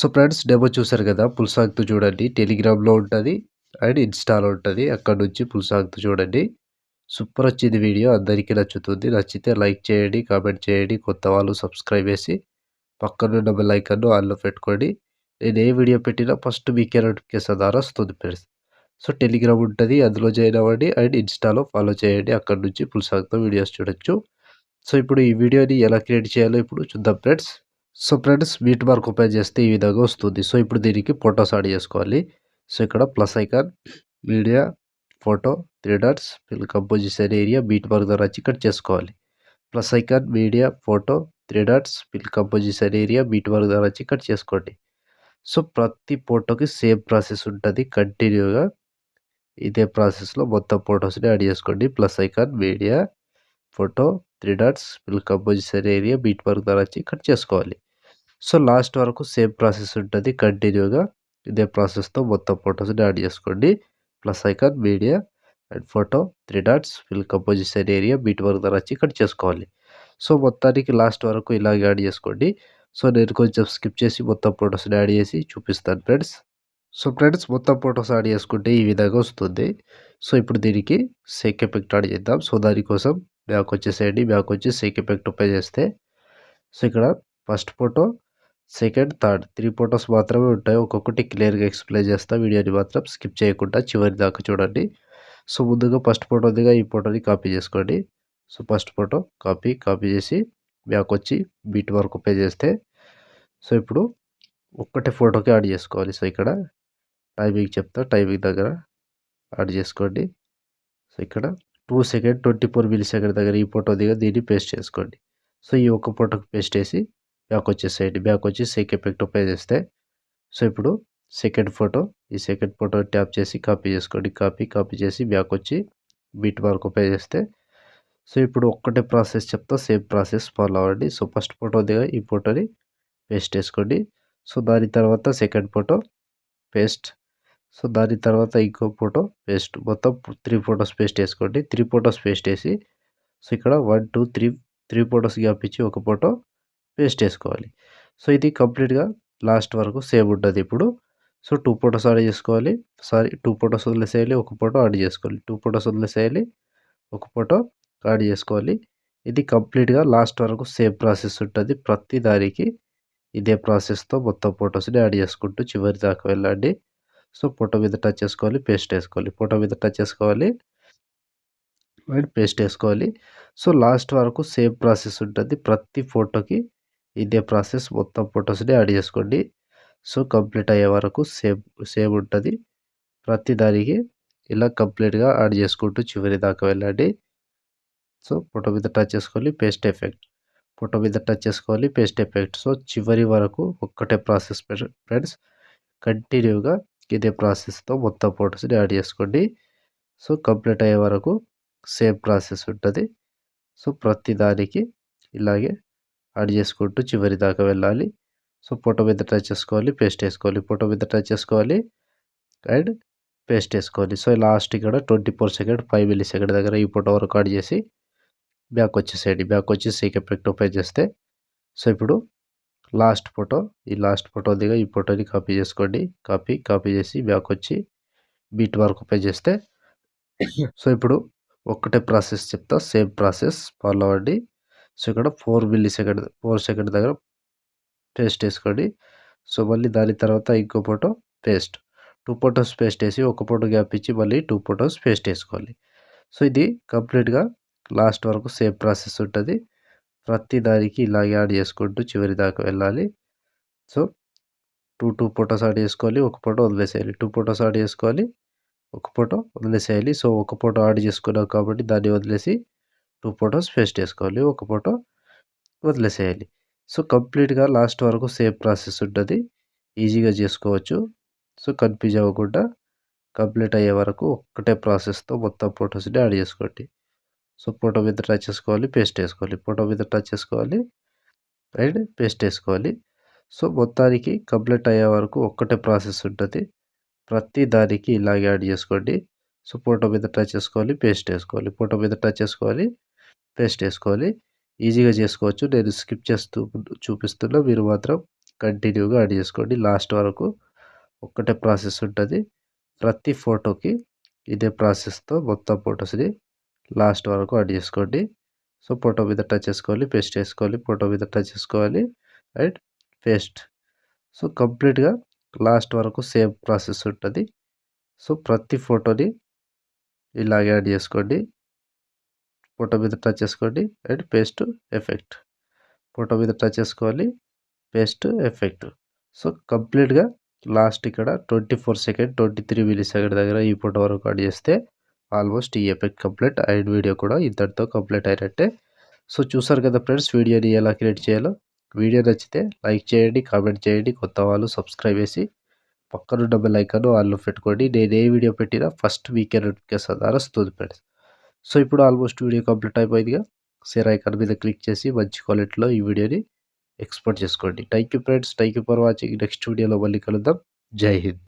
So friends demo చూసారు కదా! Full సాంగ్‌తో చూడండి. టెలిగ్రామ్‌లో ఉంటది. అండ్ ఇన్‌స్టాలో ఉంటది. అక్కడి నుంచి ఫుల్ సాంగ్‌తో చూడండి. సూపర్ వచ్చింది వీడియో. అందరికీ నచ్చుతుంది. నచ్చితే లైక్ చేయండి, కామెంట్ చేయండి. కొత్త వాళ్ళు సబ్స్క్రైబ్ చేసి పక్కనున్న బెల్ ఐకాన్‌ను ఆన్‌లో పెట్టుకోండి. నేను ఏ వీడియో పెట్టినా ఫస్ట్ మీకే నోటిఫికేషన్ ద్వారా వస్తుంది ఫ్రెండ్స్. సో టెలిగ్రామ్ ఉంటది. అందులో జాయిన్ అవ్వండి. అండ్ ఇన్‌స్టాలో ఫాలో చేయండి. అక్కడి నుంచి ఫుల్ సాంగ్‌తో వీడియోస్ చూడొచ్చు. సో ఇప్పుడు ఈ వీడియోని ఎలా క్రియేట్ చేయాలో ఇప్పుడు చూద్దాం friends. So friends meet mark open చేస్తే ఈ విధంగా వస్తుంది. సో ఇప్పుడు దీనికి ఫోటోస్ యాడ్ చేసుకోవాలి. సో ఇక్కడ plus icon, media, photo, 3 dots, fill composition area beat mark ద్వారా వచ్చి కట్ చేసుకోవాలి. Plus icon, media, photo, 3 dots, fill composition area beat mark ద్వారా వచ్చి కట్ చేసుకోండి. సో ప్రతి ఫోటోకి సేమ్ ప్రాసెస్ ఉంటది. కంటిన్యూగా ఇదే ప్రాసెస్‌లో మొత్తం ఫోటోస్‌ని యాడ్ చేసుకోండి. Plus icon, media, photo, 3 dots, fill composition area beat mark ద్వారా వచ్చి కట్ చేసుకోవాలి. సో లాస్ట్ వరకు సేమ్ ప్రాసెస్ ఉంటది. కంటిన్యూగా ఇదే ప్రాసెస్‌తో మొత్తం ఫోటోస్‌ని యాడ్ చేసుకోండి. Plus icon, media and photo, 3 dots, fill composition area beat mark ద్వారా వచ్చి కట్ చేసుకోవాలి. సో మొత్తానికి లాస్ట్ వరకు ఇలాగే యాడ్ చేసుకోండి. సో నేను కొంచెం స్కిప్ చేసి మొత్తం ఫోటోస్‌ని యాడ్ చేసి చూపిస్తాను ఫ్రెండ్స్. సో ఫ్రెండ్స్ మొత్తం ఫోటోస్ యాడ్ చేసుకుంటే ఈ విధంగా వస్తుంది. సో ఇప్పుడు దీనికి సేక్ ఎఫెక్ట్ యాడ్ చేద్దాం. సో దానికోసం బ్యాక్ వచ్చేసేయండి. బ్యాక్ వచ్చి సేక్ ఎఫెక్ట్ ఓపెన్ చేస్తే సో ఇక్కడ first photo, second, third 3 photos మాత్రమే ఉంటాయి. ఒక్కొక్కటి క్లియర్‌గా ఎక్స్‌ప్లెయిన్ చేస్తా. వీడియోని మాత్రం స్కిప్ చేయకుండా చివరి దాకా చూడండి. సో ముందుగా ఫస్ట్ ఫోటో ఉందిగా ఈ ఫోటోని కాపీ చేసుకోండి. సో ఫస్ట్ ఫోటో కాపీ చేసి బ్యాక్ వచ్చి బీట్ మార్క్ ఓపెన్ చేస్తే సో ఇప్పుడు ఒక్కటే ఫోటోకి యాడ్ చేసుకోవాలి. సో ఇక్కడ టైమింగ్ చెప్తా. టైమింగ్ దగ్గర యాడ్ చేసుకోండి. సో ఇక్కడ 2 సెకండ్ 24 మిల్లీ సెకండ్ దగ్గర ఈ ఫోటో దిగా దీన్ని పేస్ట్ చేసుకోండి. సో ఈ ఒక్క ఫోటోకి పేస్ట్ చేసి బ్యాక్ వచ్చేసేయండి. బ్యాక్ వచ్చి సేక్ ఎఫెక్ట్ ఓపెన్ చేస్తే సో ఇప్పుడు సెకండ్ ఫోటో ఈ సెకండ్ ఫోటో ట్యాప్ చేసి కాపీ చేసుకోండి. కాపీ చేసి బ్యాక్ వచ్చి బీట్ మార్క్ ఓపెన్ చేస్తే సో ఇప్పుడు ఒక్కటే ప్రాసెస్ చెప్తా. సేమ్ ప్రాసెస్ ఫాలో అవ్వండి. సో ఫస్ట్ ఫోటో దిగా ఈ ఫోటోని పేస్ట్ చేసుకోండి. సో దాని తర్వాత సెకండ్ ఫోటో పేస్ట్. సో దాని తర్వాత ఇంకో ఫోటో పేస్ట్. మొత్తం 3 ఫోటోస్ పేస్ట్ చేసుకోండి. 3 ఫోటోస్ పేస్ట్ చేసి సో ఇక్కడ 1, 2, 3 ఫోటోస్ గ్యాప్ ఇచ్చి ఒక ఫోటో పేస్ట్ చేసుకోవాలి. సో ఇది కంప్లీట్‌గా లాస్ట్ వరకు సేమ్ ఉంటది ఇప్పుడు. సో 2 ఫోటోస్ యాడ్ చేసుకోవాలి. 2 ఫోటోస్ వదిలేసేయాలి. ఒక ఫోటో యాడ్ చేసుకోవాలి. 2 ఫోటోస్ వదిలేసేయాలి. ఒక ఫోటో యాడ్ చేసుకోవాలి. ఇది కంప్లీట్‌గా లాస్ట్ వరకు సేమ్ ప్రాసెస్ ఉంటది. ప్రతి దానికి ఇదే ప్రాసెస్‌తో మొత్తం ఫోటోస్‌ని యాడ్ చేసుకుంటూ చివరి దాకా వెళ్ళండి. సో ఫోటో మీద టచ్ చేసుకోవాలి. పేస్ట్ ఏసుకోవాలి. ఫోటో మీద టచ్ చేసుకోవాలి. అండ్ పేస్ట్ ఏసుకోవాలి. సో లాస్ట్ వరకు సేమ్ ప్రాసెస్ ఉంటది. ప్రతి ఫోటోకి ఇదే ప్రాసెస్ మొత్తం ఫోటోస్‌ని యాడ్ చేసుకోండి. సో కంప్లీట్ అయ్యే వరకు సేమ్ ఉంటది. ప్రతి దానికి ఇలా కంప్లీట్‌గా యాడ్ చేసుకుంటూ చివరి దాకా వెళ్ళండి. సో ఫోటో మీద టచ్ చేసుకోవాలి. Paste effect. ఫోటో మీద టచ్ చేసుకోవాలి. Paste effect. సో చివరి వరకు ఒక్కటే ప్రాసెస్ ఫ్రెండ్స్. కంటిన్యూగా ఇదే ప్రాసెస్‌తో మొత్తం ఫోటోస్‌ని యాడ్ చేసుకోండి. సో కంప్లీట్ అయ్యే వరకు సేమ్ ప్రాసెస్ ఉంటది. సో ప్రతి దానికి ఇలాగే యాడ్ చేసుకుంటూ చివరి దాకా వెళ్ళాలి. సో ఫోటో మీద టచ్ చేసుకోవాలి. పేస్ట్ ఏసుకోవాలి. ఫోటో మీద టచ్ చేసుకోవాలి. అండ్ పేస్ట్ ఏసుకోవాలి. సో లాస్ట్ ఇక్కడ 24 సెకండ్ 5 మిల్లీ సెకండ్ దగ్గర ఈ ఫోటో వరకు యాడ్ చేసి బ్యాక్ వచ్చేసేయండి. బ్యాక్ వచ్చి సేక్ ఎఫెక్ట్ ఓపెన్ చేస్తే సో ఇప్పుడు లాస్ట్ ఫోటో ఈ లాస్ట్ ఫోటో దిగా ఈ ఫోటోని కాపీ చేసుకోండి. కాపీ చేసి బ్యాక్ వచ్చి బీట్ మార్క్ ఓపెన్ చేస్తే సో ఇప్పుడు ఒక్కటే ప్రాసెస్ చెప్తా. సేమ్ ప్రాసెస్ ఫాలో అవ్వండి. సో ఇక్కడ 4 సెకండ్ దగ్గర పేస్ట్ ఏసుకోండి. సో మళ్ళీ దాని తర్వాత ఇంకో ఫోటో పేస్ట్. 2 ఫోటోస్ పేస్ట్ ఏసి ఒక ఫోటో గ్యాప్ ఇచ్చి మళ్ళీ 2 ఫోటోస్ పేస్ట్ ఏసుకోవాలి. సో ఇది కంప్లీట్‌గా లాస్ట్ వరకు సేమ్ ప్రాసెస్ ఉంటది. ప్రతి దానికి ఇలాగే యాడ్ చేసుకుంటూ చివరి దాకా వెళ్ళాలి. సో 2 ఫోటోస్ యాడ్ చేసుకోవాలి. ఒక ఫోటో వదిలేసేయాలి. 2 ఫోటోస్ యాడ్ చేసుకోవాలి. ఒక ఫోటో వదిలేసేయాలి. సో ఒక ఫోటో యాడ్ చేసుకున్నాం కాబట్టి దాన్ని వదిలేసి 2 ఫోటోస్ పేస్ట్ చేసుకోవాలి. ఒక ఫోటో వదిలేసేయాలి. సో కంప్లీట్‌గా లాస్ట్ వరకు సేమ్ ప్రాసెస్ ఉంటది. ఈజీగా చేసుకోవచ్చు. సో కన్‌ఫ్యూజ్ అవ్వకుండా కంప్లీట్ అయ్యే వరకు ఒక్కటే ప్రాసెస్‌తో మొత్తం ఫోటోస్‌ని యాడ్ చేసుకోండి. సో ఫోటో మీద టచ్ చేసుకోవాలి. పేస్ట్ ఏసుకోవాలి. ఫోటో మీద టచ్ చేసుకోవాలి. అండ్ పేస్ట్ ఏసుకోవాలి. సో మొత్తానికి కంప్లీట్ అయ్యే వరకు ఒక్కటే ప్రాసెస్ ఉంటది. ప్రతి దానికి ఇలాగే యాడ్ చేసుకోండి. సో ఫోటో మీద టచ్ చేసుకోవాలి. పేస్ట్ ఏసుకోవాలి. ఫోటో మీద టచ్ చేసుకోవాలి. పేస్ట్ ఏసుకోవాలి. ఈజీగా చేసుకోవచ్చు. నేను స్కిప్ చేస్తూ చూపిస్తున్నా. మీరు మాత్రం కంటిన్యూగా యాడ్ చేసుకోండి లాస్ట్ వరకు. ఒక్కటే ప్రాసెస్ ఉంటుంది. ప్రతి ఫోటోకి ఇదే ప్రాసెస్తో మొత్తం ఫొటోస్ని లాస్ట్ వరకు యాడ్ చేసుకోండి. సో ఫోటో మీద టచ్ చేసుకోవాలి, పేస్ట్ చేసుకోవాలి, ఫోటో మీద టచ్ చేసుకోవాలి అండ్ పేస్ట్. సో కంప్లీట్గా లాస్ట్ వరకు సేమ్ ప్రాసెస్ ఉంటుంది. సో ప్రతి ఫోటోని ఇలాగే యాడ్ చేసుకోండి. ఫోటో మీద టచ్ చేసుకోండి అండ్ పేస్ట్ ఎఫెక్ట్. ఫోటో మీద టచ్ చేసుకోవాలి, పేస్ట్ ఎఫెక్ట్. సో కంప్లీట్గా లాస్ట్ ఇక్కడ 24 సెకండ్ 23 మిల్లీ సెకండ్ దగ్గర ఈ ఫోటో వరకు యాడ్ చేస్తే ఆల్మోస్ట్ ఈ ఎఫెక్ట్ కంప్లీట్ అండ్ వీడియో కూడా ఇంతటితో కంప్లీట్ అయినట్టే. సో చూసారు కదా ఫ్రెండ్స్ వీడియోని ఎలా క్రియేట్ చేయాలో. వీడియో నచ్చితే లైక్ చేయండి, కామెంట్ చేయండి, కొత్త వాళ్ళు సబ్స్క్రైబ్ చేసి పక్కనున్న బెల్ ఐకాన్ ఆన్లో పెట్టుకోండి. నేను ఏ వీడియో పెట్టినా ఫస్ట్ మీకే నోటిఫికేషన్ ద్వారా వస్తుంది ఫ్రెండ్స్. సో ఇప్పుడు ఆల్మోస్ట్ వీడియో కంప్లీట్ అయిపోయిందిగా. షేర్ ఐకాన్ మీద క్లిక్ చేసి మంచి క్వాలిటీలో ఈ వీడియోని ఎక్స్‌పోర్ట్ చేసుకోండి. Thank you friends. Thank you for watching. Next వీడియోలో మళ్ళీ కలుద్దాం. జై హింద్.